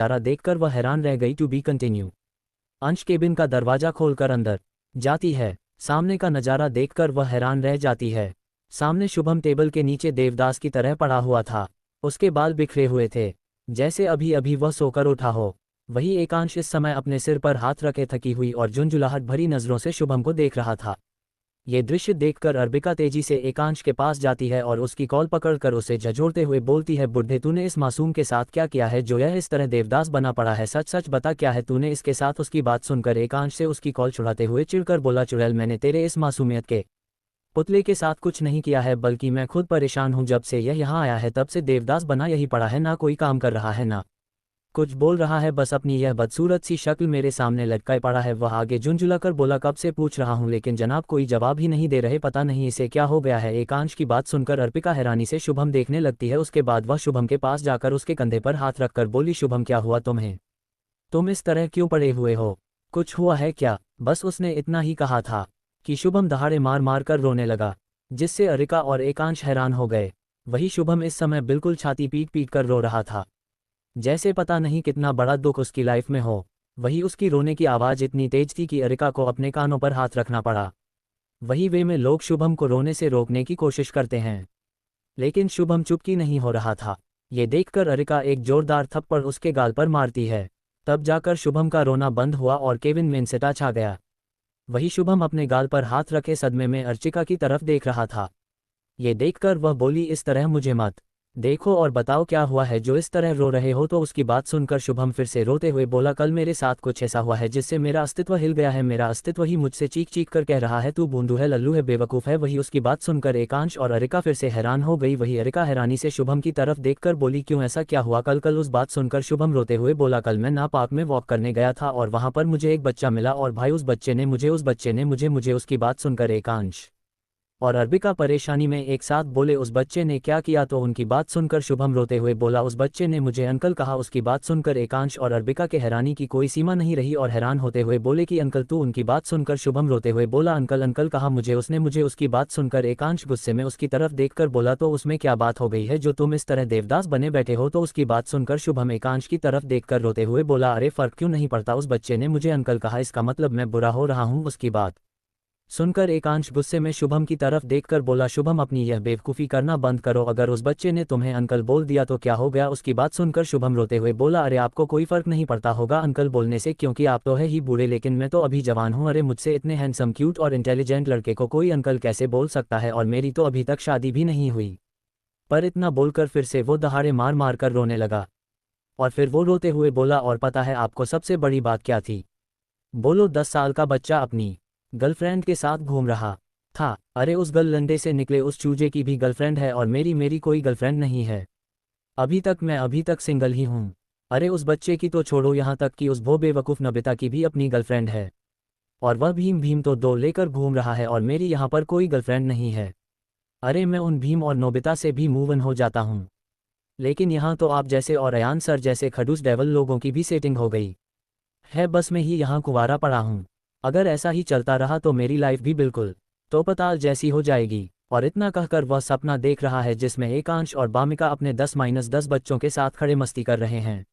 नजारा देखकर वह हैरान रह गई। To be continue. Ansh cabin का दरवाजा खोलकर अंदर जाती है। सामने का नजारा देखकर वह हैरान रह जाती है। सामने शुभम टेबल के नीचे देवदास की तरह पड़ा हुआ था। उसके बाल बिखरे हुए थे, जैसे अभी अभी वह सोकर उठा हो। वही एकांश इस समय अपने सिर पर हाथ रखे थकी हुई और झुंझुलाहट भरी नजरों से शुभम को देख रहा था। ये दृश्य देखकर अर्बिका तेजी से एकांश के पास जाती है और उसकी कॉल पकड़कर उसे झंझोड़ते हुए बोलती है, बुढ़े तूने इस मासूम के साथ क्या किया है जो यह इस तरह देवदास बना पड़ा है? सच सच बता, क्या है तूने इसके साथ? उसकी बात सुनकर एकांश से उसकी कॉल छुड़ाते हुए चिढ़कर बोला, चुड़ैल, मैंने तेरे इस मासूमियत के पुतले के साथ कुछ नहीं किया है, बल्कि मैं खुद परेशान हूँ। जब से यह यहाँ आया है तब से देवदास बना यही पड़ा है, ना कोई काम कर रहा है ना कुछ बोल रहा है, बस अपनी यह बदसूरत सी शक्ल मेरे सामने लटकाए पड़ा है। वह आगे झुंझुलाकर बोला, कब से पूछ रहा हूं लेकिन जनाब कोई जवाब ही नहीं दे रहे, पता नहीं इसे क्या हो गया है। एकांश की बात सुनकर अर्पिका हैरानी से शुभम देखने लगती है। उसके बाद वह शुभम के पास जाकर उसके कंधे पर हाथ रखकर बोली, शुभम क्या हुआ तुम्हें? तुम इस तरह क्यों पड़े हुए हो? कुछ हुआ है क्या? बस उसने इतना ही कहा था कि शुभम दहाड़े मार मार कर रोने लगा, जिससे अरिका और एकांश हैरान हो गए। वही शुभम इस समय बिल्कुल छाती पीट पीट कर रो रहा था, जैसे पता नहीं कितना बड़ा दुख उसकी लाइफ में हो। वही उसकी रोने की आवाज़ इतनी तेज थी कि अरिका को अपने कानों पर हाथ रखना पड़ा। वही वे में लोग शुभम को रोने से रोकने की कोशिश करते हैं, लेकिन शुभम चुप नहीं हो रहा था। ये देखकर अरिका एक जोरदार थप्पड़ उसके गाल पर मारती है। तब जाकर शुभम का रोना बंद हुआ और केविन में इंसटा छा गया। वही शुभम अपने गाल पर हाथ रखे सदमे में अर्चिका की तरफ देख रहा था। ये देखकर वह बोली, इस तरह मुझे मत देखो और बताओ क्या हुआ है जो इस तरह रो रहे हो? तो उसकी बात सुनकर शुभम फिर से रोते हुए बोला, कल मेरे साथ कुछ ऐसा हुआ है जिससे मेरा अस्तित्व हिल गया है। मेरा अस्तित्व ही मुझसे चीख चीख कर कह रहा है, तू बूंदू है, लल्लू है, बेवकूफ़ है। वही उसकी बात सुनकर एकांश और अरिका फिर से हैरान हो गई। वही अरिका हैरानी से शुभम की तरफ देखकर बोली, क्यों, ऐसा क्या हुआ? कल उस बात सुनकर शुभम रोते हुए बोला, कल मैं ना पार्क में वॉक करने गया था और वहां पर मुझे एक बच्चा मिला और भाई उस बच्चे ने मुझे उसकी बात सुनकर एकांश और अर्बिका परेशानी में एक साथ बोले, उस बच्चे ने क्या किया? तो उनकी बात सुनकर शुभम रोते हुए बोला, उस बच्चे ने मुझे अंकल कहा। उसकी बात सुनकर एकांश और अर्बिका के हैरानी की कोई सीमा नहीं रही और हैरान होते हुए बोले कि अंकल तू? उनकी बात सुनकर शुभम रोते हुए बोला, अंकल अंकल कहा मुझे उसने मुझे। उसकी बात सुनकर एकांश गुस्से में उसकी तरफ देखकर बोला, तो उसमें क्या बात हो गई है जो तुम इस तरह देवदास बने बैठे हो? तो उसकी बात सुनकर शुभम एकांश की तरफ देखकर रोते हुए बोला, अरे फर्क क्यों नहीं पड़ता, उस बच्चे ने मुझे अंकल कहा, इसका मतलब मैं बुरा हो रहा हूँ? उसकी बात सुनकर एकांश गुस्से में शुभम की तरफ देखकर बोला, शुभम अपनी यह बेवकूफ़ी करना बंद करो, अगर उस बच्चे ने तुम्हें अंकल बोल दिया तो क्या हो गया? उसकी बात सुनकर शुभम रोते हुए बोला, अरे आपको कोई फर्क नहीं पड़ता होगा अंकल बोलने से, क्योंकि आप तो है ही बूढ़े, लेकिन मैं तो अभी जवान हूँ। अरे मुझसे इतने हैंडसम, क्यूट और इंटेलिजेंट लड़के को कोई अंकल कैसे बोल सकता है? और मेरी तो अभी तक शादी भी नहीं हुई। पर इतना बोलकर फिर से वो दहाड़े मार मार कर रोने लगा और फिर वो रोते हुए बोला, और पता है आपको सबसे बड़ी बात क्या थी? बोलो, 10 साल का बच्चा अपनी गर्लफ्रेंड के साथ घूम रहा था। अरे उस गललंडे से निकले उस चूजे की भी गर्लफ्रेंड है और मेरी कोई गर्लफ्रेंड नहीं है। मैं अभी तक सिंगल ही हूँ। अरे उस बच्चे की तो छोड़ो, यहाँ तक कि उस भो बेवकूफ़ नबिता की भी अपनी गर्लफ्रेंड है और वह भीम तो 2 लेकर घूम रहा है और मेरी यहाँ पर कोई गर्लफ्रेंड नहीं है। अरे मैं उन भीम और नोबिता से भी मूव ऑन हो जाता हूँ, लेकिन यहाँ तो आप जैसे और अयान सर जैसे खड़ूस डेवल लोगों की भी सेटिंग हो गई है, बस मैं ही यहाँ कुंवारा पड़ा हूँ। अगर ऐसा ही चलता रहा तो मेरी लाइफ भी बिल्कुल तोपताल जैसी हो जाएगी। और इतना कहकर वह सपना देख रहा है जिसमें एकांश और बामिका अपने 10-10 बच्चों के साथ खड़े मस्ती कर रहे हैं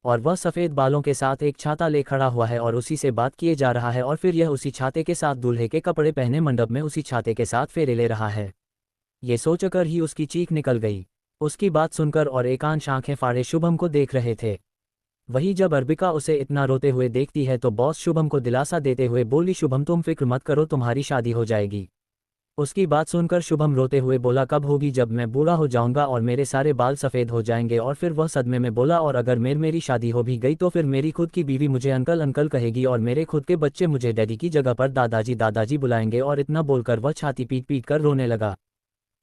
और वह सफ़ेद बालों के साथ एक छाता ले खड़ा हुआ है और उसी से बात किए जा रहा है और फिर यह उसी छाते के साथ दूल्हे के कपड़े पहने मंडप में उसी छाते के साथ फेरे ले रहा है। ये सोचकर ही उसकी चीख निकल गई। उसकी बात सुनकर और एकांश आंखें फाड़े शुभम को देख रहे थे। वही जब अर्बिका उसे इतना रोते हुए देखती है तो बॉस शुभम को दिलासा देते हुए बोली, शुभम तुम फिक्र मत करो, तुम्हारी शादी हो जाएगी। उसकी बात सुनकर शुभम रोते हुए बोला, कब होगी? जब मैं बूढ़ा हो जाऊंगा और मेरे सारे बाल सफ़ेद हो जाएंगे। और फिर वह सदमे में बोला, और अगर मेरी शादी हो भी गई तो फिर मेरी खुद की बीवी मुझे अंकल अंकल कहेगी और मेरे खुद के बच्चे मुझे डैडी की जगह पर दादाजी दादाजी बुलाएंगे। और इतना बोलकर वह छाती पीट पीट कर रोने लगा।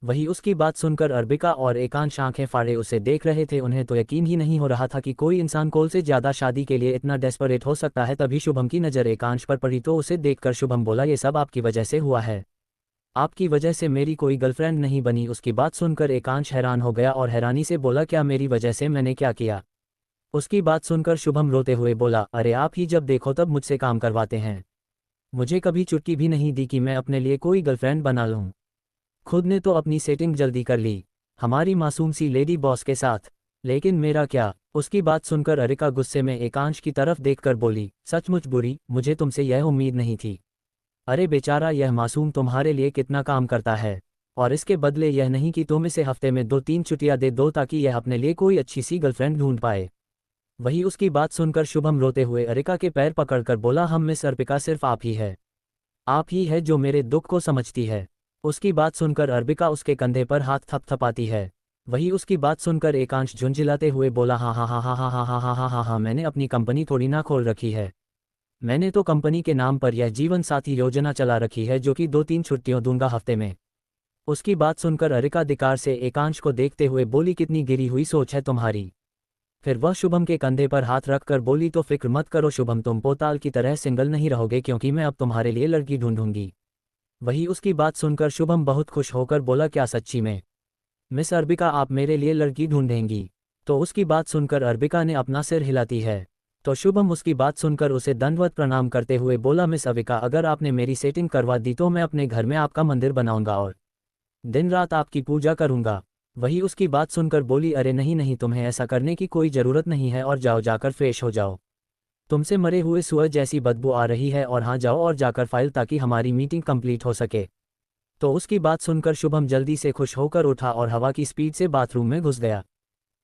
वही उसकी बात सुनकर अर्बिका और एकांश आंखें फाड़े उसे देख रहे थे। उन्हें तो यकीन ही नहीं हो रहा था कि कोई इंसान कोल से ज़्यादा शादी के लिए इतना डेस्परेट हो सकता है। तभी शुभम की नज़र एकांश पर पड़ी तो उसे देखकर शुभम बोला, ये सब आपकी वजह से हुआ है, आपकी वजह से मेरी कोई गर्लफ्रेंड नहीं बनी। उसकी बात सुनकर एकांश हैरान हो गया और हैरानी से बोला, क्या मेरी वजह से? मैंने क्या किया? उसकी बात सुनकर शुभम रोते हुए बोला, अरे आप ही जब देखो तब मुझसे काम करवाते हैं, मुझे कभी चुटकी भी नहीं दी कि मैं अपने लिए कोई गर्लफ्रेंड बना लूँ। खुद ने तो अपनी सेटिंग जल्दी कर ली हमारी मासूम सी लेडी बॉस के साथ। लेकिन मेरा क्या? उसकी बात सुनकर अरिका गुस्से में एकांश की तरफ देखकर बोली, सचमुच बुरी, मुझे तुमसे यह उम्मीद नहीं थी। अरे बेचारा, यह मासूम तुम्हारे लिए कितना काम करता है, और इसके बदले यह नहीं कि तुम इसे हफ्ते में 2-3 छुट्टियां दे दो ताकि यह अपने लिए कोई अच्छी सी गर्लफ्रेंड ढूंढ पाए। वही उसकी बात सुनकर शुभम रोते हुए अरिका के पैर पकड़कर बोला, हम मिस अर्पिका, सिर्फ आप ही है। आप ही है जो मेरे दुख को समझती है। उसकी बात सुनकर अर्पिका उसके कंधे पर हाथ थपथपाती है। वही उसकी बात सुनकर एकांश झुंझुलाते हुए बोला, हाँ हाँ हाँ हाँ हाँ हाँ हाँ हाँ हाँ हाँ हाँ, मैंने अपनी कंपनी थोड़ी ना खोल रखी है। मैंने तो कंपनी के नाम पर यह जीवन साथी योजना चला रखी है जो कि 2-3 छुट्टियां दूंगा हफ्ते में। उसकी बात सुनकर अरिका धिक्कार से एकांश को देखते हुए बोली, कितनी गिरी हुई सोच है तुम्हारी। फिर वह शुभम के कंधे पर हाथ रखकर बोली, तो फिक्र मत करो शुभम, तुम पोताल की तरह सिंगल नहीं रहोगे क्योंकि मैं अब तुम्हारे लिए लड़की ढूंढूंगी। वही उसकी बात सुनकर शुभम बहुत खुश होकर बोला, क्या सच्ची में? मिस अर्बिका, आप मेरे लिए लड़की ढूंढेंगी? तो उसकी बात सुनकर अर्बिका ने अपना सिर हिलाती है। तो शुभम उसकी बात सुनकर उसे दंडवत प्रणाम करते हुए बोला, मिस अर्बिका, अगर आपने मेरी सेटिंग करवा दी तो मैं अपने घर में आपका मंदिर बनाऊंगा और दिन रात आपकी पूजा करूंगा। वही उसकी बात सुनकर बोली, अरे नहीं नहीं, तुम्हें ऐसा करने की कोई ज़रूरत नहीं है, और जाओ, जाकर फ्रेश हो जाओ। तुमसे मरे हुए सूअर जैसी बदबू आ रही है, और हाँ जाओ और जाकर फाइल ताकि हमारी मीटिंग कंप्लीट हो सके। तो उसकी बात सुनकर शुभम जल्दी से खुश होकर उठा और हवा की स्पीड से बाथरूम में घुस गया।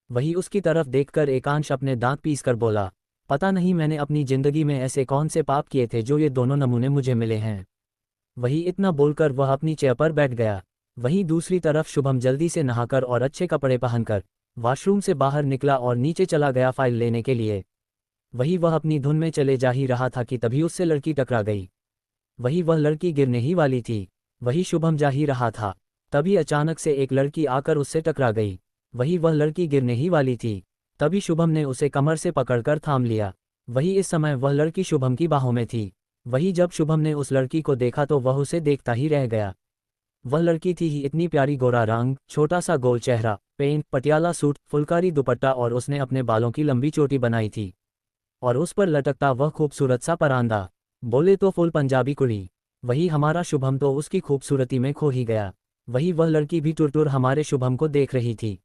वही उसकी तरफ देखकर एकांश अपने दांत पीसकर बोला, पता नहीं मैंने अपनी जिंदगी में ऐसे कौन से पाप किए थे जो ये दोनों नमूने मुझे मिले हैं। वही इतना बोलकर वह अपनी चेयर पर बैठ गया। वहीं दूसरी तरफ शुभम जल्दी से नहाकर और अच्छे कपड़े पहनकर वॉशरूम से बाहर निकला और नीचे चला गया फाइल लेने के लिए। वही वह अपनी धुन में चले जा ही रहा था कि तभी उससे लड़की टकरा गई। वही वह लड़की गिरने ही वाली थी। वही शुभम जा ही रहा था, तभी अचानक से एक लड़की आकर उससे टकरा गई। वही वह लड़की गिरने ही वाली थी, तभी शुभम ने उसे कमर से पकड़कर थाम लिया। वही इस समय वह लड़की शुभम की बाहों में थी। वही जब शुभम ने उस लड़की को देखा तो वह उसे देखता ही रह गया। वह लड़की थी ही इतनी प्यारी, गोरा रंग, छोटा सा गोल चेहरा, पेंट, पटियाला सूट, फुलकारी दुपट्टा, और उसने अपने बालों की लंबी चोटी बनाई थी और उस पर लटकता वह खूबसूरत सा परांदा, बोले तो फुल पंजाबी कुड़ी। वही हमारा शुभम तो उसकी खूबसूरती में खो ही गया। वही वह लड़की भी टुर हमारे शुभम को देख रही थी।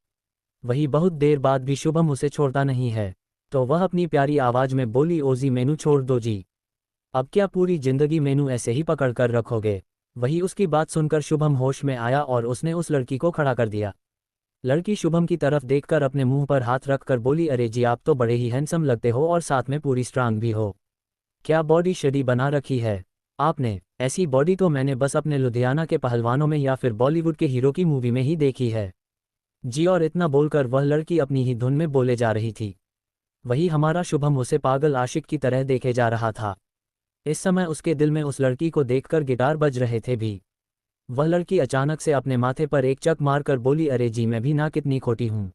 वही बहुत देर बाद भी शुभम उसे छोड़ता नहीं है, तो वह अपनी प्यारी आवाज में बोली, ओजी मेनू छोड़ दो जी, अब क्या पूरी जिंदगी मेनू ऐसे ही पकड़ कर रखोगे? वही उसकी बात सुनकर शुभम होश में आया और उसने उस लड़की को खड़ा कर दिया। लड़की शुभम की तरफ देखकर अपने मुंह पर हाथ रखकर बोली, अरे जी, आप तो बड़े ही हैंडसम लगते हो और साथ में पूरी स्ट्रांग भी हो। क्या बॉडी शडी बना रखी है आपने? ऐसी बॉडी तो मैंने बस अपने लुधियाना के पहलवानों में या फिर बॉलीवुड के हीरो की मूवी में ही देखी है जी। और इतना बोलकर वह लड़की अपनी ही धुन में बोले जा रही थी। वही हमारा शुभम उसे पागल आशिक की तरह देखे जा रहा था। इस समय उसके दिल में उस लड़की को देखकर गिटार बज रहे थे भी। वह लड़की अचानक से अपने माथे पर एक चक मारकर बोली, अरे जी, मैं भी ना कितनी खोटी हूँ।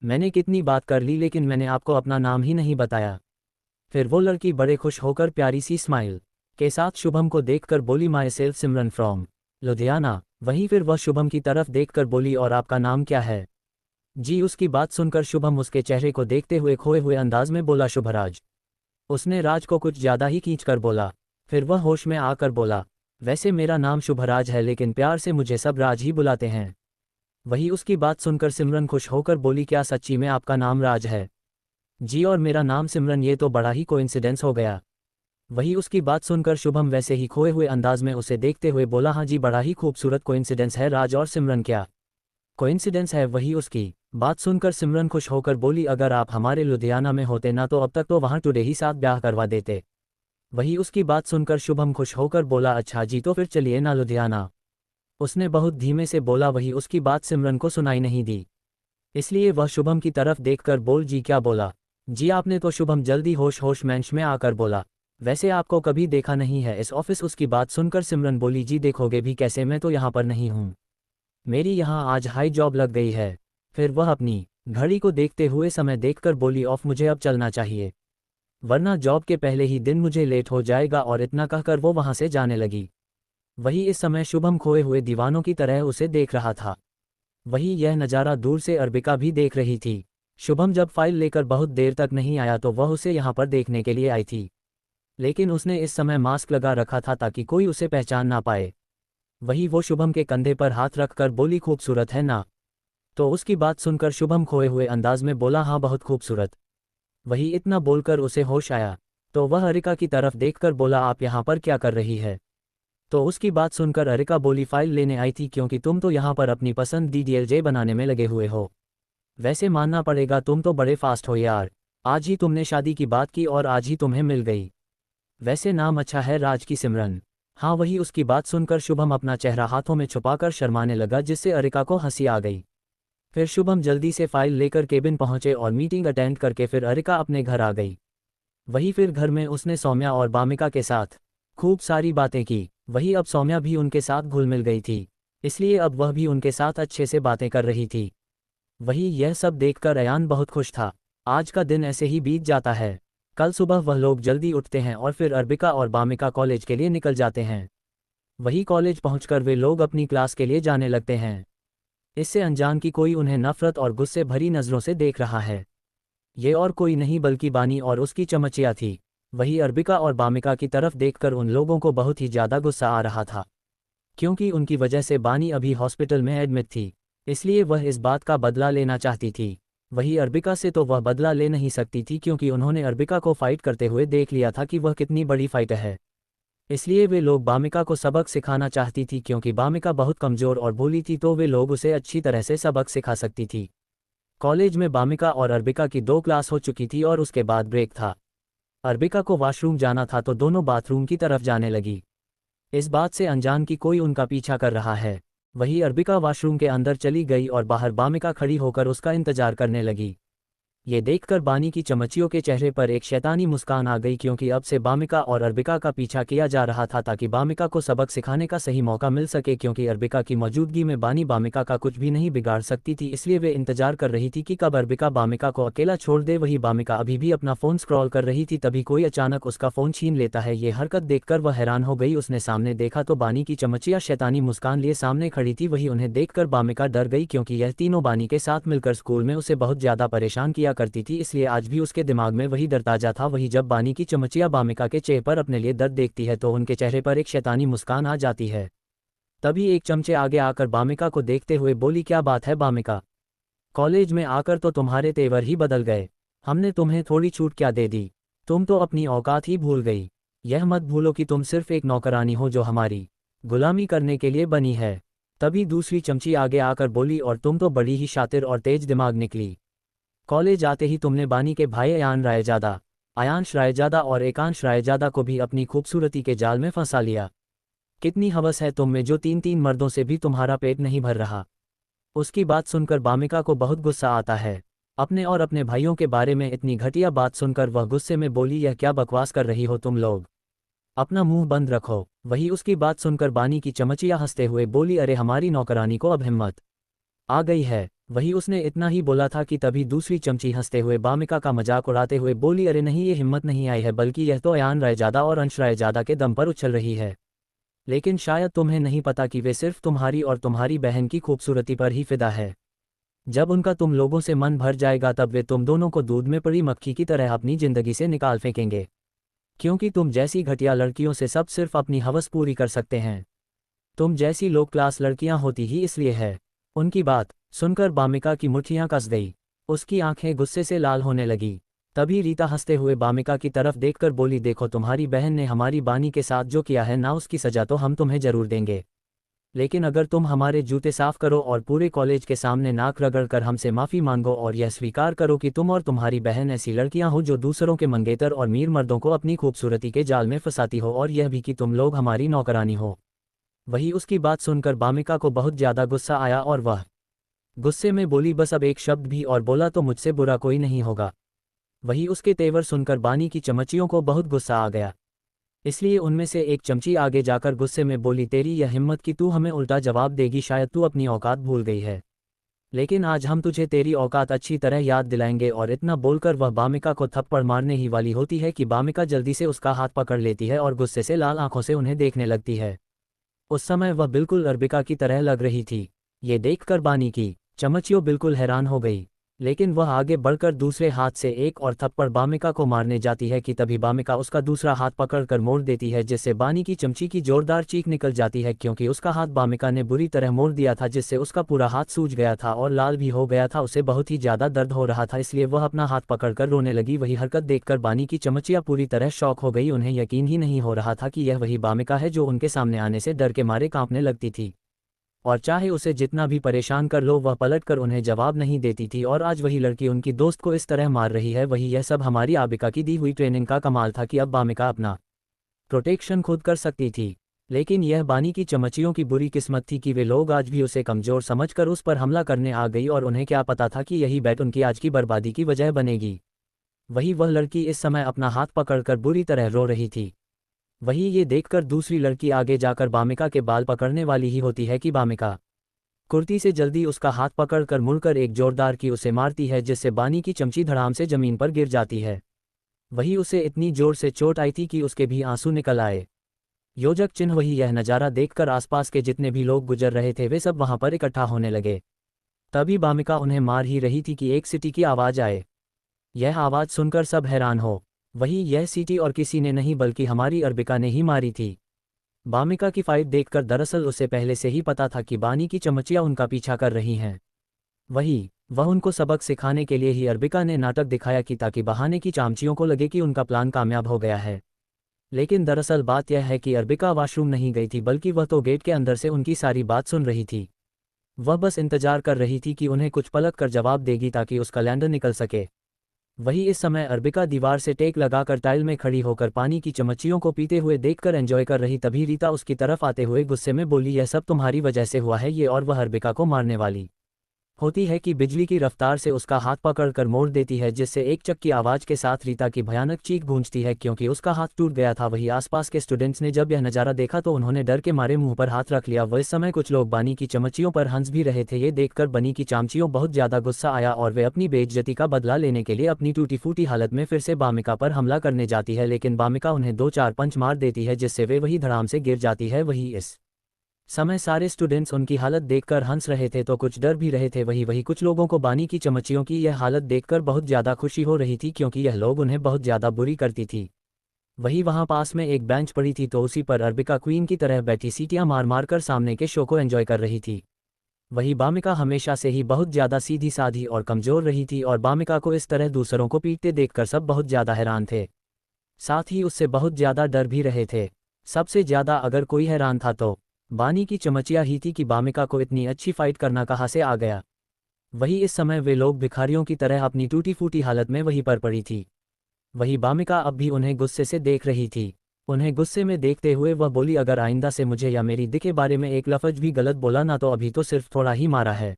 मैंने कितनी बात कर ली लेकिन मैंने आपको अपना नाम ही नहीं बताया। फिर वो लड़की बड़े खुश होकर प्यारी सी स्माइल के साथ शुभम को देखकर बोली, my self Simran from Ludhiana. वहीं फिर वह शुभम की तरफ देखकर बोली, और आपका नाम क्या है जी? उसकी बात सुनकर शुभम उसके चेहरे को देखते हुए खोए हुए अंदाज में बोला, शुभराज। उसने राज को कुछ ज्यादा ही खींचकर बोला। फिर वह होश में आकर बोला, वैसे मेरा नाम शुभराज है लेकिन प्यार से मुझे सब राज ही बुलाते हैं। वही उसकी बात सुनकर सिमरन खुश होकर बोली, क्या सच्ची में आपका नाम राज है जी? और मेरा नाम सिमरन, ये तो बड़ा ही कोइंसिडेंस हो गया। वही उसकी बात सुनकर शुभम वैसे ही खोए हुए अंदाज में उसे देखते हुए बोला, हाँ जी, बड़ा ही खूबसूरत कोइंसिडेंस है, राज और सिमरन क्या कोइंसिडेंस है। वही उसकी बात सुनकर सिमरन खुश होकर बोली, अगर आप हमारे लुधियाना में होते ना तो अब तक तो वहाँ टुडे ही साथ ब्याह करवा देते। वही उसकी बात सुनकर शुभम खुश होकर बोला, अच्छा जी, तो फिर चलिए ना लुधियाना। उसने बहुत धीमे से बोला। वही उसकी बात सिमरन को सुनाई नहीं दी, इसलिए वह शुभम की तरफ देखकर बोल, जी क्या बोला जी आपने? तो शुभम जल्दी होश होश मैंश में आकर बोला, वैसे आपको कभी देखा नहीं है इस ऑफिस। उसकी बात सुनकर सिमरन बोली, जी देखोगे भी कैसे, मैं तो यहाँ पर नहीं हूँ, मेरी यहाँ आज हाई जॉब लग गई है। फिर वह अपनी घड़ी को देखते हुए समय देखकर बोली, ऑफ, मुझे अब चलना चाहिए वरना जॉब के पहले ही दिन मुझे लेट हो जाएगा। और इतना कहकर वो वहां से जाने लगी। वही इस समय शुभम खोए हुए दीवानों की तरह उसे देख रहा था। वही यह नज़ारा दूर से अर्बिका भी देख रही थी। शुभम जब फाइल लेकर बहुत देर तक नहीं आया तो वह उसे यहाँ पर देखने के लिए आई थी, लेकिन उसने इस समय मास्क लगा रखा था ताकि कोई उसे पहचान ना पाए। वही वो शुभम के कंधे पर हाथ रखकर बोली, खूबसूरत है ना? तो उसकी बात सुनकर शुभम खोए हुए अंदाज में बोला, हाँ बहुत खूबसूरत। वही इतना बोलकर उसे होश आया, तो वह अरिका की तरफ देखकर बोला, आप यहाँ पर क्या कर रही है? तो उसकी बात सुनकर अरिका बोली, फाइल लेने आई थी क्योंकि तुम तो यहाँ पर अपनी पसंद DDLJ बनाने में लगे हुए हो। वैसे मानना पड़ेगा तुम तो बड़े फास्ट हो यार, आज ही तुमने शादी की बात की और आज ही तुम्हें मिल गई। वैसे नाम अच्छा है, राज की सिमरन। हाँ वही। उसकी बात सुनकर शुभम अपना चेहरा हाथों में छुपाकर शर्माने लगा, जिससे अरिका को हंसी आ गई। फिर शुभम जल्दी से फाइल लेकर केबिन पहुंचे और मीटिंग अटेंड करके फिर अरिका अपने घर आ गई। वही फिर घर में उसने सौम्या और बामिका के साथ खूब सारी बातें की। वही अब सौम्या भी उनके साथ घुल मिल गई थी, इसलिए अब वह भी उनके साथ अच्छे से बातें कर रही थी। वही यह सब देखकर अयान बहुत खुश था। आज का दिन ऐसे ही बीत जाता है। कल सुबह वह लोग जल्दी उठते हैं और फिर अरबिका और बामिका कॉलेज के लिए निकल जाते हैं। वही कॉलेज पहुंचकर वे लोग अपनी क्लास के लिए जाने लगते हैं। इससे अनजान की कोई उन्हें नफरत और गुस्से भरी नज़रों से देख रहा है। ये और कोई नहीं बल्कि बानी और उसकी चमचिया थी। वही अरबिका और बामिका की तरफ देखकर उन लोगों को बहुत ही ज़्यादा गुस्सा आ रहा था, क्योंकि उनकी वजह से बानी अभी हॉस्पिटल में एडमिट थी, इसलिए वह इस बात का बदला लेना चाहती थी। वही अरबिका से तो वह बदला ले नहीं सकती थी, क्योंकि उन्होंने अरबिका को फाइट करते हुए देख लिया था कि वह कितनी बड़ी फाइटर है। इसलिए वे लोग बामिका को सबक सिखाना चाहती थी, क्योंकि बामिका बहुत कमज़ोर और भोली थी, तो वे लोग उसे अच्छी तरह से सबक सिखा सकती थी। कॉलेज में बामिका और अरबिका की 2 क्लास हो चुकी थी और उसके बाद ब्रेक था। अरबिका को वॉशरूम जाना था तो दोनों बाथरूम की तरफ जाने लगी, इस बात से अनजान कि कोई उनका पीछा कर रहा है। वही अरबिका वॉशरूम के अंदर चली गई और बाहर बामिका खड़ी होकर उसका इंतजार करने लगी। ये देखकर बानी की चमचियों के चेहरे पर एक शैतानी मुस्कान आ गई, क्योंकि अब से बामिका और अरबिका का पीछा किया जा रहा था ताकि बामिका को सबक सिखाने का सही मौका मिल सके, क्योंकि अरबिका की मौजूदगी में बानी बामिका का कुछ भी नहीं बिगाड़ सकती थी। इसलिए वे इंतजार कर रही थी कि कब अरबिका बामिका को अकेला छोड़ दे। वही बामिका अभी भी अपना फ़ोन स्क्रॉल कर रही थी, तभी कोई अचानक उसका फ़ोन छीन लेता है। ये हरकत देखकर वह हैरान हो गई। उसने सामने देखा तो बानी की चमचिया शैतानी मुस्कान लिए सामने खड़ी थी। वही उन्हें देखकर बामिका डर गई, क्योंकि यह तीनों बानी के साथ मिलकर स्कूल में उसे बहुत ज़्यादा परेशान किया करती थी, इसलिए आज भी उसके दिमाग में वही डर ताजा था। वही जब बानी की चमचिया बामिका के चेहरे पर अपने लिए दर्द देखती है तो उनके चेहरे पर एक शैतानी मुस्कान आ जाती है। तभी एक चमचे आगे आकर बामिका को देखते हुए बोली, क्या बात है बामिका, कॉलेज में आकर तो तुम्हारे तेवर ही बदल गए। हमने तुम्हें थोड़ी छूट क्या दे दी, तुम तो अपनी औकात ही भूल गई। यह मत भूलो कि तुम सिर्फ एक नौकरानी हो जो हमारी गुलामी करने के लिए बनी है। तभी दूसरी चमची आगे आकर बोली, और तुम तो बड़ी ही शातिर और तेज दिमाग निकली। कॉलेज आते ही तुमने बानी के भाई आयांश रायजादा और एकांश रायजादा को भी अपनी खूबसूरती के जाल में फंसा लिया। कितनी हवस है तुम में जो 3-3 मर्दों से भी तुम्हारा पेट नहीं भर रहा। उसकी बात सुनकर बामिका को बहुत गुस्सा आता है। अपने और अपने भाइयों के बारे में इतनी घटिया बात सुनकर वह गुस्से में बोली, यह क्या बकवास कर रही हो तुम लोग, अपना मुंह बंद रखो। वही उसकी बात सुनकर बानी की चमचिया हंसते हुए बोली, अरे हमारी नौकरानी को अब हिम्मत आ गई है। वही उसने इतना ही बोला था कि तभी दूसरी चमची हंसते हुए बामिका का मजाक उड़ाते हुए बोली, अरे नहीं, ये हिम्मत नहीं आई है, बल्कि यह तो अयान रायजादा और अंश रायजादा के दम पर उछल रही है। लेकिन शायद तुम्हें नहीं पता कि वे सिर्फ तुम्हारी और तुम्हारी बहन की खूबसूरती पर ही फिदा है। जब उनका तुम लोगों से मन भर जाएगा तब वे तुम दोनों को दूध में पड़ी मक्खी की तरह अपनी जिंदगी से निकाल फेंकेंगे, क्योंकि तुम जैसी घटिया लड़कियों से सब सिर्फ अपनी हवस पूरी कर सकते हैं। तुम जैसी लो क्लास लड़कियां होती ही इसलिए है। उनकी बात सुनकर बामिका की मुट्ठियां कस गई, उसकी आंखें गुस्से से लाल होने लगी। तभी रीता हंसते हुए बामिका की तरफ देखकर बोली, देखो तुम्हारी बहन ने हमारी बानी के साथ जो किया है ना, उसकी सजा तो हम तुम्हें जरूर देंगे। लेकिन अगर तुम हमारे जूते साफ करो और पूरे कॉलेज के सामने नाक रगड़ कर हमसे माफ़ी मांगो और यह स्वीकार करो कि तुम और तुम्हारी बहन ऐसी लड़कियां हो जो दूसरों के मंगेतर और मीर मर्दों को अपनी खूबसूरती के जाल में फंसाती हो, और यह भी कि तुम लोग हमारी नौकरानी हो। वही उसकी बात सुनकर बामिका को बहुत ज़्यादा गुस्सा आया और वह गुस्से में बोली, बस अब एक शब्द भी और बोला तो मुझसे बुरा कोई नहीं होगा। वही उसके तेवर सुनकर बानी की चमचियों को बहुत गुस्सा आ गया, इसलिए उनमें से एक चमची आगे जाकर गुस्से में बोली, तेरी यह हिम्मत कि तू हमें उल्टा जवाब देगी, शायद तू अपनी औकात भूल गई है, लेकिन आज हम तुझे तेरी औकात अच्छी तरह याद दिलाएंगे। और इतना बोलकर वह बामिका को थप्पड़ मारने ही वाली होती है कि बामिका जल्दी से उसका हाथ पकड़ लेती है और गुस्से से लाल आंखों से उन्हें देखने लगती है। उस समय वह बिल्कुल अरबिका की तरह लग रही थी। ये देखकर बानी की चमचियों बिल्कुल हैरान हो गई। लेकिन वह आगे बढ़कर दूसरे हाथ से एक और थप्पड़ बामिका को मारने जाती है कि तभी बामिका उसका दूसरा हाथ पकड़कर मोड़ देती है, जिससे बानी की चमची की जोरदार चीख निकल जाती है क्योंकि उसका हाथ बामिका ने बुरी तरह मोड़ दिया था, जिससे उसका पूरा हाथ सूज गया था और लाल भी हो गया था। उसे बहुत ही ज्यादा दर्द हो रहा था, इसलिए वह अपना हाथ पकड़कर रोने लगी। वही हरकत देखकर बानी की चमचिया पूरी तरह शॉक हो गई। उन्हें यकीन ही नहीं हो रहा था कि यह वही बामिका है जो उनके सामने आने से डर के मारे कांपने लगती थी, और चाहे उसे जितना भी परेशान कर लो वह पलटकर उन्हें जवाब नहीं देती थी। और आज वही लड़की उनकी दोस्त को इस तरह मार रही है। वही यह सब हमारी आबिका की दी हुई ट्रेनिंग का कमाल था कि अब बामिका अपना प्रोटेक्शन खुद कर सकती थी। लेकिन यह बानी की चमचियों की बुरी किस्मत थी कि वे लोग आज भी उसे कमज़ोर समझकर उस पर हमला करने आ गई, और उन्हें क्या पता था कि यही बैट उनकी आज की बर्बादी की वजह बनेगी। वही वह लड़की इस समय अपना हाथ पकड़कर बुरी तरह रो रही थी। वही ये देखकर दूसरी लड़की आगे जाकर बामिका के बाल पकड़ने वाली ही होती है कि बामिका कुर्ती से जल्दी उसका हाथ पकड़कर मुड़कर एक जोरदार की उसे मारती है, जिससे बानी की चमची धड़ाम से जमीन पर गिर जाती है। वही उसे इतनी जोर से चोट आई थी कि उसके भी आंसू निकल आए। योजक चिन्ह वही यह नज़ारा देखकर आसपास के जितने भी लोग गुजर रहे थे वे सब वहां पर इकट्ठा होने लगे। तभी बामिका उन्हें मार ही रही थी कि एक सीटी की आवाज़ आए। यह आवाज़ सुनकर सब हैरान हो। वही यह सीटी और किसी ने नहीं बल्कि हमारी अर्बिका ने ही मारी थी। बामिका की फाइट देखकर दरअसल उसे पहले से ही पता था कि बानी की चमचियाँ उनका पीछा कर रही हैं। वह उनको सबक सिखाने के लिए ही अर्बिका ने नाटक दिखाया कि ताकि बहाने की चामचियों को लगे कि उनका प्लान कामयाब हो गया है। लेकिन दरअसल बात यह है कि अर्बिका वॉशरूम नहीं गई थी, बल्कि वह तो गेट के अंदर से उनकी सारी बात सुन रही थी। वह बस इंतजार कर रही थी कि उन्हें कुछ पलट कर जवाब देगी ताकि उसका लैंडर निकल सके। वही इस समय अर्बिका दीवार से टेक लगाकर टाइल में खड़ी होकर पानी की चमचियों को पीते हुए देखकर एंजॉय कर रही। तभी रीता उसकी तरफ आते हुए गुस्से में बोली, यह सब तुम्हारी वजह से हुआ है ये। और वह अर्बिका को मारने वाली होती है कि बिजली की रफ्तार से उसका हाथ पकड़कर मोड़ देती है, जिससे एक चक की आवाज़ के साथ रीता की भयानक चीख गूंजती है क्योंकि उसका हाथ टूट गया था। वही आसपास के स्टूडेंट्स ने जब यह नज़ारा देखा तो उन्होंने डर के मारे मुंह पर हाथ रख लिया। वह इस समय कुछ लोग बानी की चमचियों पर हंस भी रहे थे। ये देखकर बनी की चामचियों बहुत ज़्यादा गुस्सा आया और वे अपनी बेइज्जती का बदला लेने के लिए अपनी टूटी फूटी हालत में फिर से बामिका पर हमला करने जाती है। लेकिन बामिका उन्हें 2-4 पंच मार देती है, जिससे वे वही धड़ाम से गिर जाती है। वही इस समय सारे स्टूडेंट्स उनकी हालत देखकर हंस रहे थे तो कुछ डर भी रहे थे। वही कुछ लोगों को बानी की चमचियों की यह हालत देखकर बहुत ज़्यादा खुशी हो रही थी क्योंकि यह लोग उन्हें बहुत ज़्यादा बुरी करती थी। वही वहाँ पास में एक बेंच पड़ी थी तो उसी पर अर्बिका क्वीन की तरह बैठी सीटियाँ मार मार कर सामने के शो को एंजॉय कर रही थी। वही बामिका हमेशा से ही बहुत ज़्यादा सीधी साधी और कमज़ोर रही थी और बामिका को इस तरह दूसरों को पीटते देखकर सब बहुत ज़्यादा हैरान थे, साथ ही उससे बहुत ज़्यादा डर भी रहे थे। सबसे ज़्यादा अगर कोई हैरान था तो बानी की चमचिया ही थी कि बामिका को इतनी अच्छी फाइट करना कहाँ से आ गया। वही इस समय वे लोग भिखारियों की तरह अपनी टूटी फूटी हालत में वहीं पर पड़ी थी। वही बामिका अब भी उन्हें गुस्से से देख रही थी। उन्हें गुस्से में देखते हुए वह बोली, अगर आइंदा से मुझे या मेरी दी के बारे में एक लफ्ज़ भी गलत बोला ना तो अभी तो सिर्फ थोड़ा ही मारा है,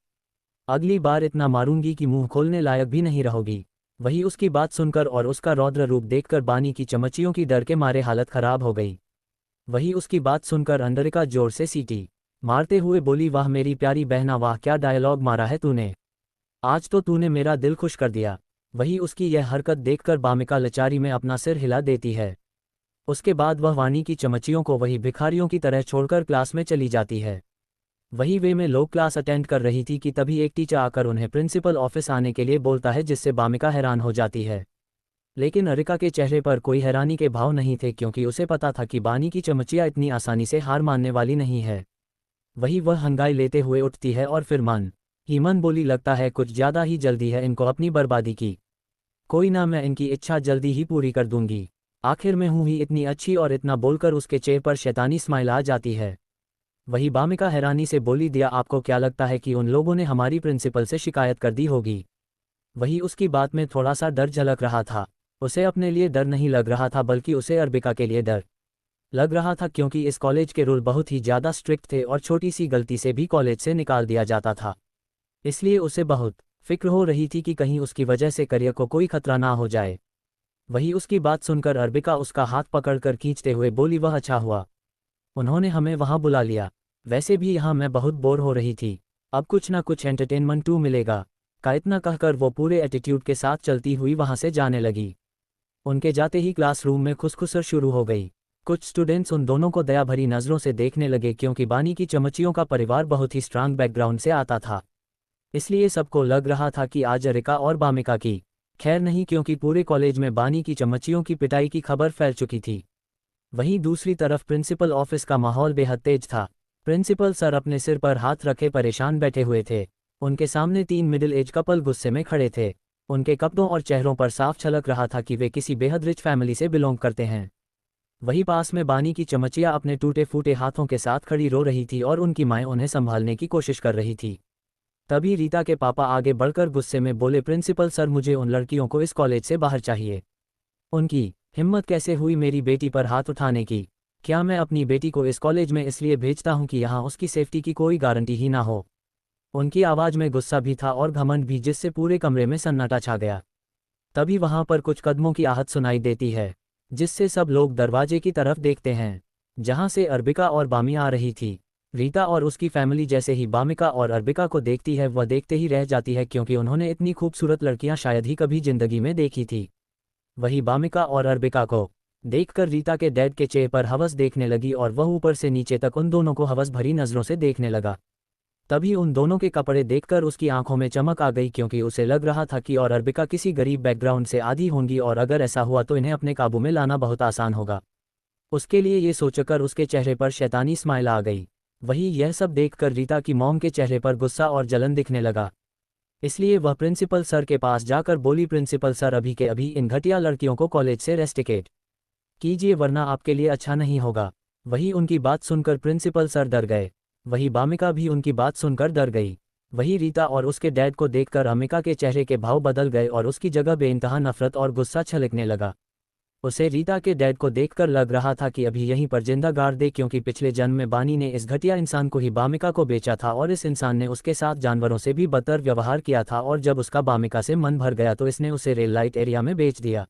अगली बार इतना मारूंगी कि मुंह खोलने लायक भी नहीं रहोगी। वही उसकी बात सुनकर और उसका रौद्र रूप देखकर बानी की चमचियों की डर के मारे हालत खराब हो गई। वही उसकी बात सुनकर अंडरिका जोर से सीटी मारते हुए बोली, वाह मेरी प्यारी बहना, वाह क्या डायलॉग मारा है तूने, आज तो तूने मेरा दिल खुश कर दिया। वही उसकी यह हरकत देखकर बामिका लाचारी में अपना सिर हिला देती है। उसके बाद वह वानी की चमचियों को वही भिखारियों की तरह छोड़कर क्लास में चली जाती है। वही वे में लोग क्लास अटेंड कर रही थी कि तभी एक टीचर आकर उन्हें प्रिंसिपल ऑफिस आने के लिए बोलता है, जिससे बामिका हैरान हो जाती है। लेकिन अरिका के चेहरे पर कोई हैरानी के भाव नहीं थे क्योंकि उसे पता था कि बानी की चमचिया इतनी आसानी से हार मानने वाली नहीं है। वही वह हंगाई लेते हुए उठती है और फिर मन बोली, लगता है कुछ ज़्यादा ही जल्दी है इनको अपनी बर्बादी की। कोई ना, मैं इनकी इच्छा जल्दी ही पूरी कर दूंगी, आखिर में हूँ ही इतनी अच्छी। और इतना बोलकर उसके चेहरे पर शैतानी स्माइल आ जाती है। वही बामिका हैरानी से बोली, दिया आपको क्या लगता है कि उन लोगों ने हमारी प्रिंसिपल से शिकायत कर दी होगी? वही उसकी बात में थोड़ा सा डर झलक रहा था। उसे अपने लिए डर नहीं लग रहा था बल्कि उसे अर्बिका के लिए डर लग रहा था क्योंकि इस कॉलेज के रूल बहुत ही ज़्यादा स्ट्रिक्ट थे और छोटी सी गलती से भी कॉलेज से निकाल दिया जाता था। इसलिए उसे बहुत फिक्र हो रही थी कि कहीं उसकी वजह से करियर को कोई खतरा ना हो जाए। वही उसकी बात सुनकर अर्बिका उसका हाथ पकड़कर खींचते हुए बोली, वह अच्छा हुआ उन्होंने हमें वहाँ बुला लिया, वैसे भी यहाँ मैं बहुत बोर हो रही थी, अब कुछ ना कुछ एंटरटेनमेंट टू मिलेगा। का इतना कहकर वो पूरे एटीट्यूड के साथ चलती हुई वहाँ से जाने लगी। उनके जाते ही क्लासरूम में खुसखुसर शुरू हो गई। कुछ स्टूडेंट्स उन दोनों को दया भरी नज़रों से देखने लगे क्योंकि बानी की चमचियों का परिवार बहुत ही स्ट्रांग बैकग्राउंड से आता था। इसलिए सबको लग रहा था कि आज अरिका और बामिका की खैर नहीं, क्योंकि पूरे कॉलेज में बानी की चमचियों की पिटाई की खबर फैल चुकी थी। वहीं दूसरी तरफ प्रिंसिपल ऑफिस का माहौल बेहद तेज था। प्रिंसिपल सर अपने सिर पर हाथ रखे परेशान बैठे हुए थे। उनके सामने 3 मिडिल एज कपल गुस्से में खड़े थे। उनके कपड़ों और चेहरों पर साफ झलक रहा था कि वे किसी बेहद रिच फैमिली से बिलोंग करते हैं। वहीं पास में बानी की चमचिया अपने टूटे फूटे हाथों के साथ खड़ी रो रही थी और उनकी माएँ उन्हें संभालने की कोशिश कर रही थी। तभी रीता के पापा आगे बढ़कर गुस्से में बोले, प्रिंसिपल सर, मुझे उन लड़कियों को इस कॉलेज से बाहर चाहिए। उनकी हिम्मत कैसे हुई मेरी बेटी पर हाथ उठाने की? क्या मैं अपनी बेटी को इस कॉलेज में इसलिए भेजता हूं कि यहाँ उसकी सेफ्टी की कोई गारंटी ही ना हो? उनकी आवाज़ में गुस्सा भी था और घमंड भी, जिससे पूरे कमरे में सन्नाटा छा गया। तभी वहां पर कुछ कदमों की आहट सुनाई देती है, जिससे सब लोग दरवाजे की तरफ देखते हैं, जहां से अरबिका और बामी आ रही थी। रीता और उसकी फैमिली जैसे ही बामिका और अरबिका को देखती है, वह देखते ही रह जाती है, क्योंकि उन्होंने इतनी खूबसूरत लड़कियां शायद ही कभी जिंदगी में देखी थी। वही बामिका और अरबिका को देखकर रीता के डैड के चेहरे पर हवस देखने लगी और वह ऊपर से नीचे तक उन दोनों को हवस भरी नज़रों से देखने लगा। तभी उन दोनों के कपड़े देखकर उसकी आंखों में चमक आ गई, क्योंकि उसे लग रहा था कि और अरबिका किसी गरीब बैकग्राउंड से आधी होंगी और अगर ऐसा हुआ तो इन्हें अपने काबू में लाना बहुत आसान होगा। उसके लिए ये सोचकर उसके चेहरे पर शैतानी स्माइल आ गई। वही यह सब देखकर रीता की मॉम के चेहरे पर गुस्सा और जलन दिखने लगा। इसलिए वह प्रिंसिपल सर के पास जाकर बोली, प्रिंसिपल सर, अभी के अभी इन घटिया लड़कियों को कॉलेज से रेस्टिकेट कीजिए, वरना आपके लिए अच्छा नहीं होगा। वही उनकी बात सुनकर प्रिंसिपल सर डर गए। वही बामिका भी उनकी बात सुनकर डर गई। वही रीता और उसके डैड को देखकर अमिका के चेहरे के भाव बदल गए और उसकी जगह बेइंतहा नफरत और गुस्सा छलकने लगा। उसे रीता के डैड को देखकर लग रहा था कि अभी यहीं पर जिंदा गाड़ दे, क्योंकि पिछले जन्म में बानी ने इस घटिया इंसान को ही बामिका को बेचा था और इस इंसान ने उसके साथ जानवरों से भी बदतर व्यवहार किया था, और जब उसका बामिका से मन भर गया तो इसने उसे रेल लाइट एरिया में बेच दिया।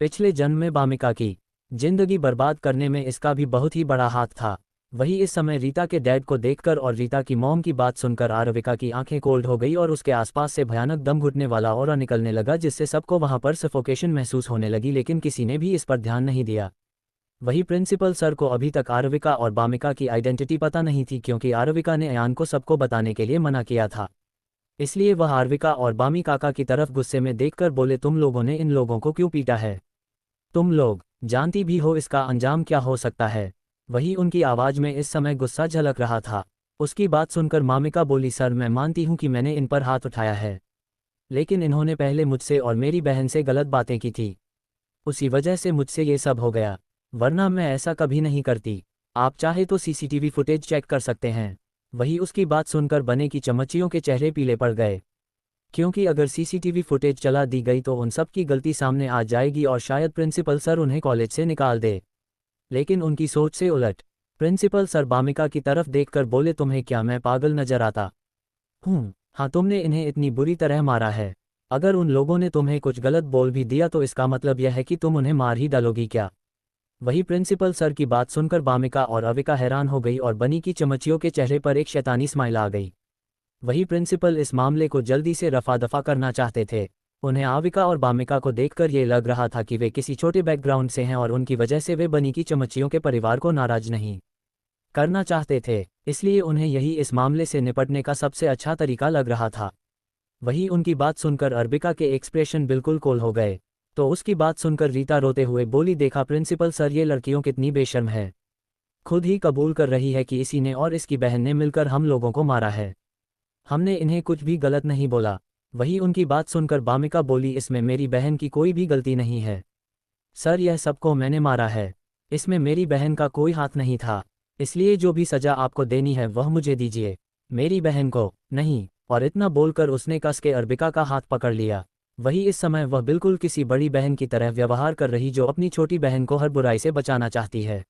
पिछले जन्म में बामिका की जिंदगी बर्बाद करने में इसका भी बहुत ही बड़ा हाथ था। वही इस समय रीता के डैड को देखकर और रीता की मॉम की बात सुनकर आरविका की आंखें कोल्ड हो गई और उसके आसपास से भयानक दम घुटने वाला ऑरा निकलने लगा, जिससे सबको वहां पर सफोकेशन महसूस होने लगी, लेकिन किसी ने भी इस पर ध्यान नहीं दिया। वही प्रिंसिपल सर को अभी तक आरविका और बामिका की आइडेंटिटी पता नहीं थी, क्योंकि आरविका ने अयान को सबको बताने के लिए मना किया था। इसलिए वह आरविका और बामी काका की तरफ गुस्से में देखकर बोले, तुम लोगों ने इन लोगों को क्यों पीटा है? तुम लोग जानती भी हो इसका अंजाम क्या हो सकता है? वही उनकी आवाज में इस समय गुस्सा झलक रहा था। उसकी बात सुनकर मामिका बोली, सर, मैं मानती हूं कि मैंने इन पर हाथ उठाया है, लेकिन इन्होंने पहले मुझसे और मेरी बहन से गलत बातें की थी, उसी वजह से मुझसे ये सब हो गया, वरना मैं ऐसा कभी नहीं करती। आप चाहे तो सीसीटीवी फुटेज चेक कर सकते हैं। वही उसकी बात सुनकर बने की चमचियों के चेहरे पीले पड़ गए, क्योंकि अगर सीसीटीवी फुटेज चला दी गई तो उन सब की गलती सामने आ जाएगी और शायद प्रिंसिपल सर उन्हें कॉलेज से निकाल दे। लेकिन उनकी सोच से उलट प्रिंसिपल सर बामिका की तरफ देखकर बोले, तुम्हें क्या मैं पागल नजर आता हूँ? हाँ, तुमने इन्हें इतनी बुरी तरह मारा है। अगर उन लोगों ने तुम्हें कुछ गलत बोल भी दिया तो इसका मतलब यह है कि तुम उन्हें मार ही डालोगी क्या? वही प्रिंसिपल सर की बात सुनकर बामिका और अविका हैरान हो गई और बनी की चमचियों के चेहरे पर एक शैतानी स्माइल आ गई। वही प्रिंसिपल इस मामले को जल्दी से रफा दफा करना चाहते थे। उन्हें आविका और बामिका को देखकर ये लग रहा था कि वे किसी छोटे बैकग्राउंड से हैं और उनकी वजह से वे बनी की चमचियों के परिवार को नाराज नहीं करना चाहते थे, इसलिए उन्हें यही इस मामले से निपटने का सबसे अच्छा तरीका लग रहा था। वही उनकी बात सुनकर अरबिका के एक्सप्रेशन बिल्कुल कोल हो गए। तो उसकी बात सुनकर रीता रोते हुए बोली, देखा प्रिंसिपल सर, ये लड़कियों कितनी बेशर्म है, खुद ही कबूल कर रही है कि इसी ने और इसकी बहन ने मिलकर हम लोगों को मारा है। हमने इन्हें कुछ भी गलत नहीं बोला। वही उनकी बात सुनकर बामिका बोली, इसमें मेरी बहन की कोई भी गलती नहीं है सर, यह सबको मैंने मारा है, इसमें मेरी बहन का कोई हाथ नहीं था, इसलिए जो भी सजा आपको देनी है वह मुझे दीजिए, मेरी बहन को नहीं। और इतना बोलकर उसने कस के अरबिका का हाथ पकड़ लिया। वही इस समय वह बिल्कुल किसी बड़ी बहन की तरह व्यवहार कर रही जो अपनी छोटी बहन को हर बुराई से बचाना चाहती है।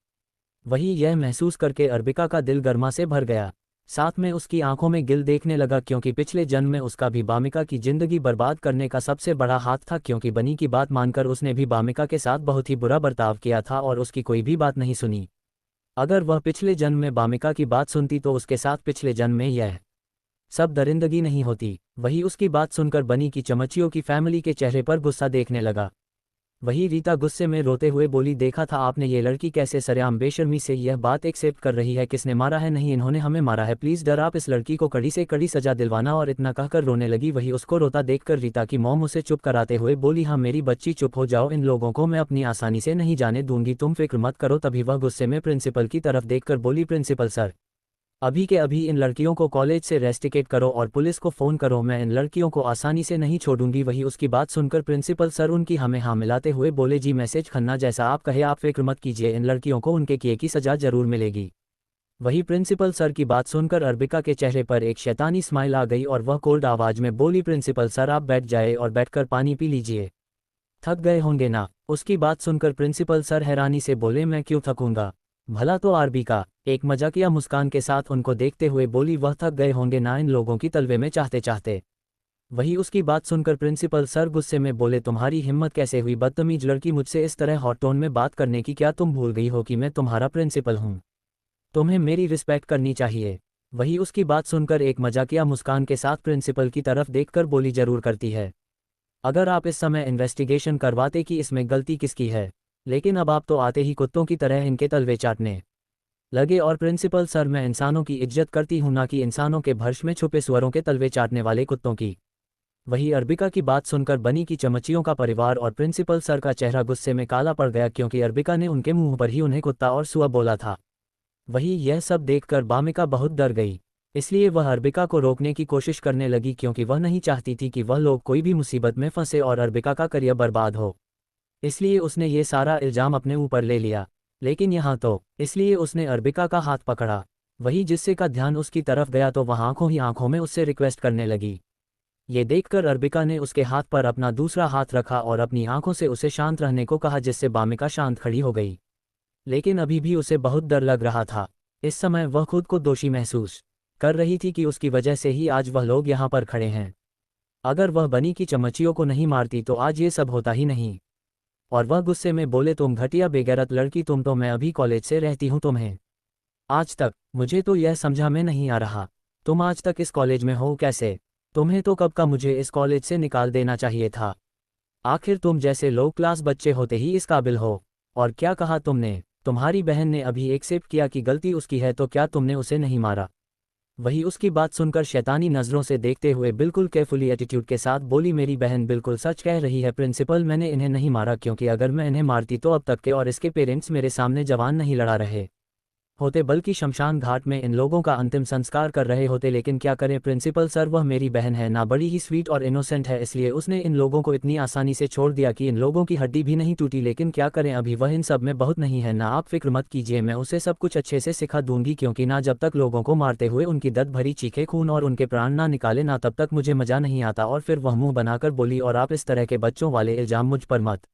वही यह महसूस करके अरबिका का दिल गर्मा से भर गया, साथ में उसकी आंखों में गिल देखने लगा, क्योंकि पिछले जन्म में उसका भी बामिका की जिंदगी बर्बाद करने का सबसे बड़ा हाथ था, क्योंकि बनी की बात मानकर उसने भी बामिका के साथ बहुत ही बुरा बर्ताव किया था और उसकी कोई भी बात नहीं सुनी। अगर वह पिछले जन्म में बामिका की बात सुनती तो उसके साथ पिछले जन्म में यह सब दरिंदगी नहीं होती। वही उसकी बात सुनकर बनी की चमचियों की फैमिली के चेहरे पर गुस्सा देखने लगा। वही रीता गुस्से में रोते हुए बोली, देखा था आपने, ये लड़की कैसे सरेआम बेशर्मी से यह बात एक्सेप्ट कर रही है। किसने मारा है? नहीं, इन्होंने हमें मारा है, प्लीज़ डर, आप इस लड़की को कड़ी से कड़ी सजा दिलवाना। और इतना कहकर रोने लगी। वही उसको रोता देखकर रीता की मॉम उसे चुप कराते हुए बोली, हाँ मेरी बच्ची चुप हो जाओ, इन लोगों को मैं अपनी आसानी से नहीं जाने दूंगी, तुम फिक्र मत करो। तभी वह गुस्से में प्रिंसिपल की तरफ देखकर बोली, प्रिंसिपल सर, अभी के अभी इन लड़कियों को कॉलेज से रेस्टिकेट करो और पुलिस को फ़ोन करो, मैं इन लड़कियों को आसानी से नहीं छोड़ूंगी। वही उसकी बात सुनकर प्रिंसिपल सर उनकी हमें हाँ मिलाते हुए बोले, जी मैसेज खन्ना, जैसा आप कहे, आप फिक्र मत कीजिए, इन लड़कियों को उनके किए की सजा जरूर मिलेगी। वही प्रिंसिपल सर की बात सुनकर अर्बिका के चेहरे पर एक शैतानी स्माइल आ गई और वह कोल्ड आवाज में बोली, प्रिंसिपल सर आप बैठ जाए और बैठकर पानी पी लीजिए, थक गए होंगे ना। उसकी बात सुनकर प्रिंसिपल सर हैरानी से बोले, मैं क्यों थकूंगा, भला तो अर्बिका एक मजाकिया मुस्कान के साथ उनको देखते हुए बोली, वह थक गए होंगे ना इन लोगों की तलवे में चाहते चाहते। वही उसकी बात सुनकर प्रिंसिपल सर गुस्से में बोले, तुम्हारी हिम्मत कैसे हुई बदतमीज लड़की, मुझसे इस तरह हॉट टोन में बात करने की, क्या तुम भूल गई हो कि मैं तुम्हारा प्रिंसिपल हूँ, तुम्हें मेरी रिस्पेक्ट करनी चाहिए। वही उसकी बात सुनकर एक मजाकिया मुस्कान के साथ प्रिंसिपल की तरफ देखकर बोली, जरूर करती है, अगर आप इस समय इन्वेस्टिगेशन करवाते कि इसमें गलती किसकी है, लेकिन अब आप तो आते ही कुत्तों की तरह इनके तलवे चाटने लगे। और प्रिंसिपल सर, मैं इंसानों की इज्जत करती हूं, ना कि इंसानों के भर्ष में छुपे सुअरों के तलवे चाटने वाले कुत्तों की। वही अर्बिका की बात सुनकर बनी की चमचियों का परिवार और प्रिंसिपल सर का चेहरा गुस्से में काला पड़ गया, क्योंकि अर्बिका ने उनके मुंह पर ही उन्हें कुत्ता और सुअर बोला था। वही यह सब देखकर बामिका बहुत डर गई, इसलिए वह अर्बिका को रोकने की कोशिश करने लगी, क्योंकि वह नहीं चाहती थी कि वह लोग कोई भी मुसीबत में फंसे और अर्बिका का करियर बर्बाद हो। इसलिए उसने ये सारा इल्जाम अपने ऊपर ले लिया। लेकिन यहाँ तो इसलिए उसने अर्बिका का हाथ पकड़ा। वही जिससे का ध्यान उसकी तरफ गया तो वह आंखों ही आंखों में उससे रिक्वेस्ट करने लगी। ये देखकर अर्बिका ने उसके हाथ पर अपना दूसरा हाथ रखा और अपनी आंखों से उसे शांत रहने को कहा, जिससे बामिका शांत खड़ी हो गई। लेकिन अभी भी उसे बहुत डर लग रहा था। इस समय वह खुद को दोषी महसूस कर रही थी कि उसकी वजह से ही आज वह लोग यहाँ पर खड़े हैं। अगर वह बनी की चमचियों को नहीं मारती तो आज ये सब होता ही नहीं। और वह गुस्से में बोले, तुम घटिया बेगैरत लड़की, तुम तो, मैं अभी कॉलेज से रहती हूँ, तुम्हें आज तक, मुझे तो यह समझा में नहीं आ रहा, तुम आज तक इस कॉलेज में हो कैसे? तुम्हें तो कब का मुझे इस कॉलेज से निकाल देना चाहिए था। आखिर तुम जैसे लो क्लास बच्चे होते ही इस काबिल हो। और क्या कहा तुमने? तुम्हारी बहन ने अभी एक्सेप्ट किया कि गलती उसकी है, तो क्या तुमने उसे नहीं मारा? वही उसकी बात सुनकर शैतानी नज़रों से देखते हुए बिल्कुल केयरफुली एटीट्यूड के साथ बोली, मेरी बहन बिल्कुल सच कह रही है प्रिंसिपल, मैंने इन्हें नहीं मारा, क्योंकि अगर मैं इन्हें मारती तो अब तक के और इसके पेरेंट्स मेरे सामने जवान नहीं लड़ा रहे होते, बल्कि शमशान घाट में इन लोगों का अंतिम संस्कार कर रहे होते। लेकिन क्या करें प्रिंसिपल सर, वह मेरी बहन है ना, बड़ी ही स्वीट और इनोसेंट है, इसलिए उसने इन लोगों को इतनी आसानी से छोड़ दिया कि इन लोगों की हड्डी भी नहीं टूटी। लेकिन क्या करें, अभी वह इन सब में बहुत नहीं है ना, आप फिक्र मत कीजिए, मैं उसे सब कुछ अच्छे से सिखा दूंगी, क्योंकि ना जब तक लोगों को मारते हुए उनकी दर्द भरी चीखें खून और उनके प्राण ना निकाले ना, तब तक मुझे मजा नहीं आता। और फिर वह मुंह बनाकर बोली, और आप इस तरह के बच्चों वाले इल्जाम मुझ पर मत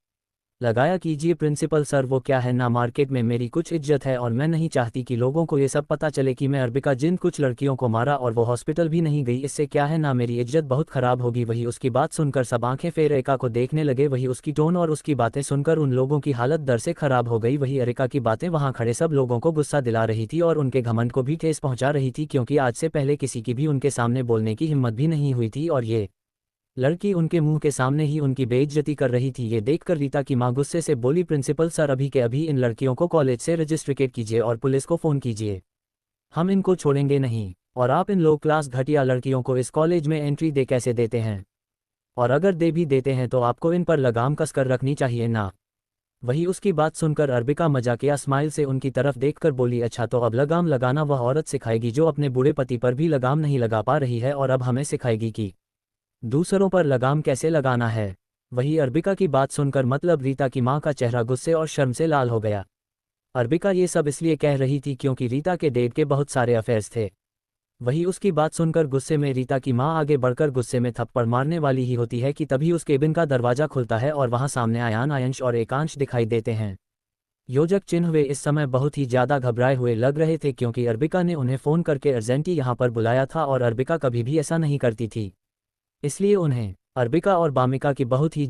लगाया कीजिए प्रिंसिपल सर, वो क्या है ना, मार्केट में मेरी कुछ इज्जत है और मैं नहीं चाहती कि लोगों को ये सब पता चले कि मैं अर्बिका जिन कुछ लड़कियों को मारा और वो हॉस्पिटल भी नहीं गई, इससे क्या है ना, मेरी इज्जत बहुत खराब होगी। वही उसकी बात सुनकर सब आंखें फिर एरिका को देखने लगे। वही उसकी टोन और उसकी बातें सुनकर उन लोगों की हालत डर से खराब हो गई। वही एरिका की बातें वहां खड़े सब लोगों को गुस्सा दिला रही थी और उनके घमंड को भी ठेस पहुंचा रही थी, क्योंकि आज से पहले किसी की भी उनके सामने बोलने की हिम्मत भी नहीं हुई थी और ये लड़की उनके मुंह के सामने ही उनकी बेइज्जती कर रही थी। ये देखकर रीता की मां गुस्से से बोली, प्रिंसिपल सर, अभी के अभी इन लड़कियों को कॉलेज से रजिस्ट्रेट कीजिए और पुलिस को फ़ोन कीजिए, हम इनको छोड़ेंगे नहीं। और आप इन लो क्लास घटिया लड़कियों को इस कॉलेज में एंट्री दे कैसे देते हैं? और अगर दे भी देते हैं तो आपको इन पर लगाम कसकर रखनी चाहिए ना। वही उसकी बात सुनकर अर्बिका मजाकिया स्माइल से उनकी तरफ देखकर बोली, अच्छा तो अब लगाम लगाना वह औरत सिखाएगी जो अपने बूढ़े पति पर भी लगाम नहीं लगा पा रही है, और अब हमें सिखाएगी कि दूसरों पर लगाम कैसे लगाना है। वही अर्बिका की बात सुनकर मतलब रीता की मां का चेहरा गुस्से और शर्म से लाल हो गया। अर्बिका ये सब इसलिए कह रही थी क्योंकि रीता के डैड के बहुत सारे अफेयर्स थे। वही उसकी बात सुनकर गुस्से में रीता की मां आगे बढ़कर गुस्से में थप्पड़ मारने वाली ही होती है कि तभी उस केबिन का दरवाजा खुलता है और वहां सामने आयान, आयंश और एकांश दिखाई देते हैं। योजक चिन्ह वे इस समय बहुत ही ज्यादा घबराए हुए लग रहे थे, क्योंकि अर्बिका ने उन्हें फ़ोन करके अर्जेंटी यहाँ पर बुलाया था और अर्बिका कभी भी ऐसा नहीं करती थी, इसलिए उन्हें अर्बिका और बामिका की बहुत ही